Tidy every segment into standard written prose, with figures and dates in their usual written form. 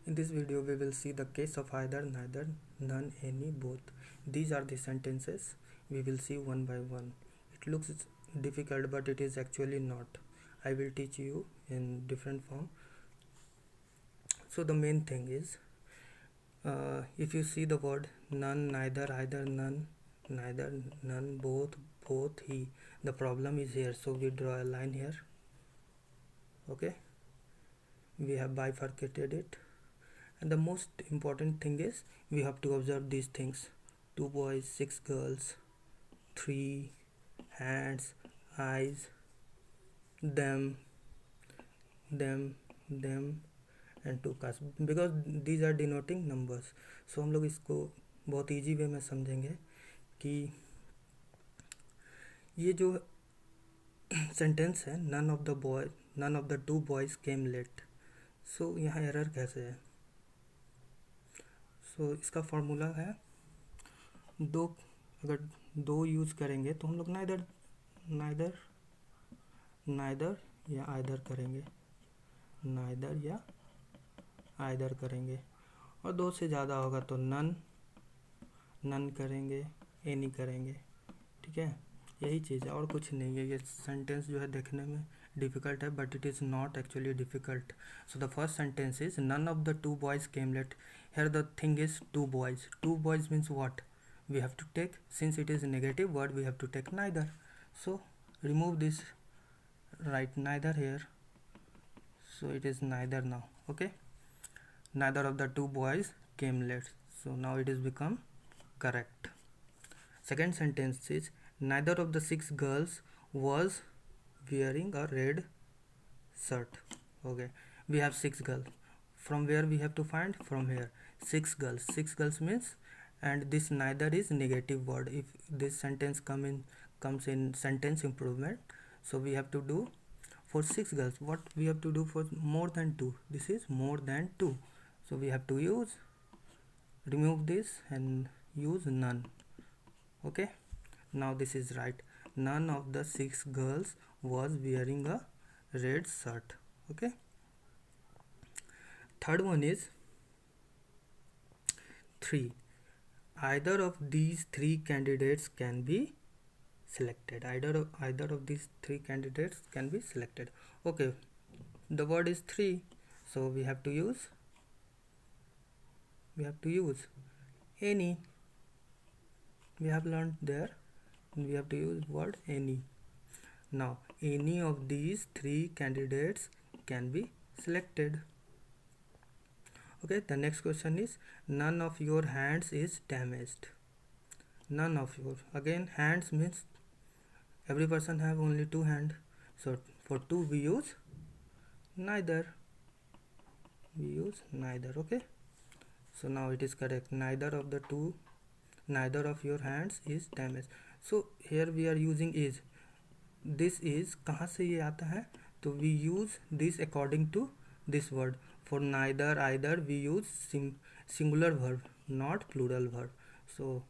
In this video, we will see the case of either, neither, none, any, both. These are the sentences we will see one by one. It looks difficult, but it is actually not. I will teach you in different form. So the main thing is, if you see the word none, neither, either, none, neither, none, both, both, he, the problem is here. So we draw a line here. Okay, we have bifurcated it. And the most important thing is we have to observe these things: 2 boys, 6 girls, 3 hands, eyes, them, them and 2 cars, because these are denoting numbers. So हम लोग इसको बहुत easy way में समझेंगे कि ये जो sentence है none of the 2 boys came late, so यहाँ एरर कैसे है? सो इसका फॉर्मूला है दो, अगर दो यूज़ करेंगे तो हम लोग नाइदर या आइदर करेंगे, नाइदर या आइदर करेंगे, और 2 से ज़्यादा होगा तो नन करेंगे, एनी करेंगे। ठीक है, यही चीज़ है और कुछ नहीं है। ये सेंटेंस जो है देखने में डिफ़िकल्ट है, but it is not actually difficult. So the first sentence is none of the 2 boys came late. Here the thing is 2 boys. 2 boys means what? We have to take, since it is a negative word, we have to take neither. So remove this, write neither here. So it is neither now. Okay, neither of the 2 boys came late. So now it is become correct. Second sentence is neither of the 6 girls was wearing a red shirt. Okay, we have 6 girls. From where we have to find? From here. 6 girls. 6 girls means, and this neither is negative word. If this sentence comes in sentence improvement, so we have to do for 6 girls. What we have to do for more than 2? This is more than 2. So we have to remove this and use none. Okay. Now this is right. None of the 6 girls was wearing a red shirt. Okay. Third one is 3. Either of these 3 candidates can be selected. Either of these 3 candidates can be selected. Okay, the word is 3, so we have to use any. We have learned there, we have to use word any. Now any of these 3 candidates can be selected. Okay, the next question is none of your hands is damaged. None of your, again hands means every person have only 2 hands, so for 2 we use neither. Okay, so now it is correct. Neither of your hands is damaged. So here we are using is. This is कहाँ से ये आता है? तो we use this according to this word. For neither, either, we use singular verb, not plural verb. So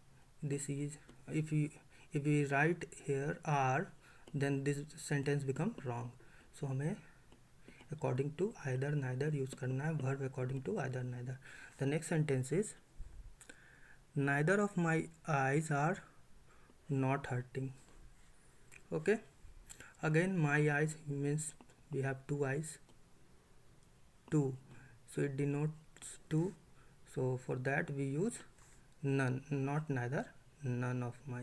this is, if we write here are, then this sentence become wrong. So हमें according to either, neither use करना है, verb according to either, neither. The next sentence is neither of my eyes are not hurting. Okay, again my eyes means we have 2 eyes, 2, so it denotes 2. So for that we use none, not neither, none of my.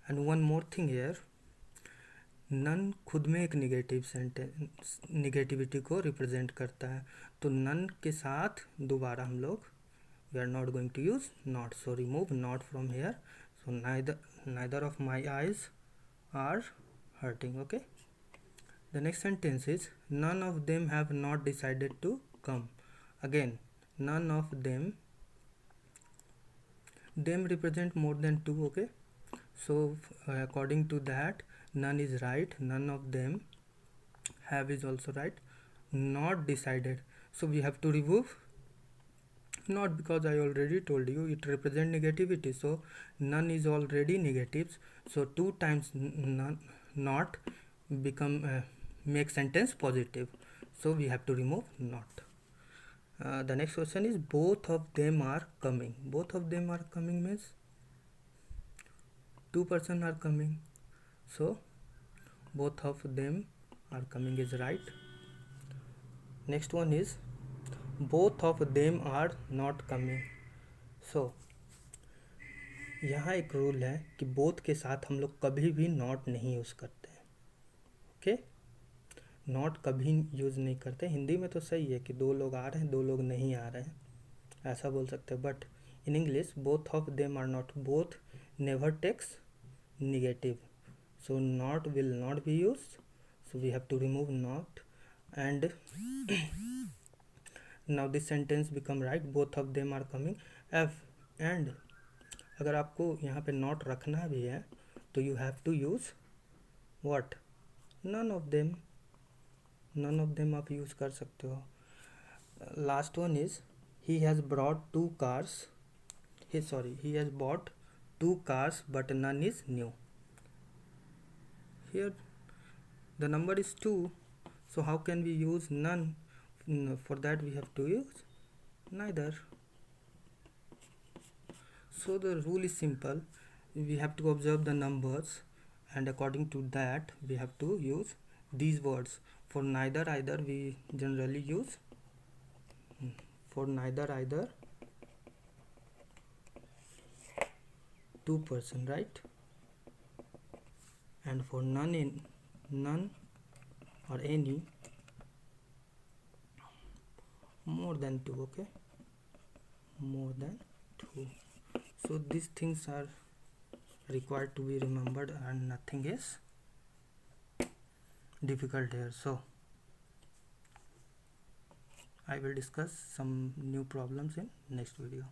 And one more thing here, none खुद में एक negativity को represent करता है, तो none के साथ दोबारा हम लोग we are not going to use not, so remove not from here. So neither of my eyes are hurting. Okay, the next sentence is none of them have not decided to come. Again none of them represent more than 2. Okay, so according to that none is right, none of them have is also right. Not decided, so we have to remove not, because I already told you it represent negativity, so none is already negatives, so 2 times none not become make sentence positive, so we have to remove not. The next question is both of them are coming. Both of them are coming means two person are coming, so both of them are coming is right. Next one is both of them are not coming. so यहाँ एक rule है कि both के साथ हम लोग कभी भी नॉट नहीं यूज़ करते हैं. ओके, नॉट कभी यूज़ नहीं करते. हिंदी में तो सही है कि दो लोग आ रहे हैं, दो लोग नहीं आ रहे हैं, ऐसा बोल सकते हैं. But in English both of them are not. Both never takes negative, so not will not be used, so we have to remove not. And now this sentence become right, both of them are coming. F and अगर आपको यहाँ पे not रखना भी है तो you have to use what, none of them. none of them आप use कर सकते हो. Last one is he has brought two cars. He has bought two cars but none is new. Here the number is 2, so how can we use none? For that we have to use neither. So the rule is simple, we have to observe the numbers and according to that we have to use these words. For neither either we generally use for neither either two person, right? And for none or any more than 2. Okay, more than 2. So these things are required to be remembered and nothing is difficult here. So I will discuss some new problems in next video.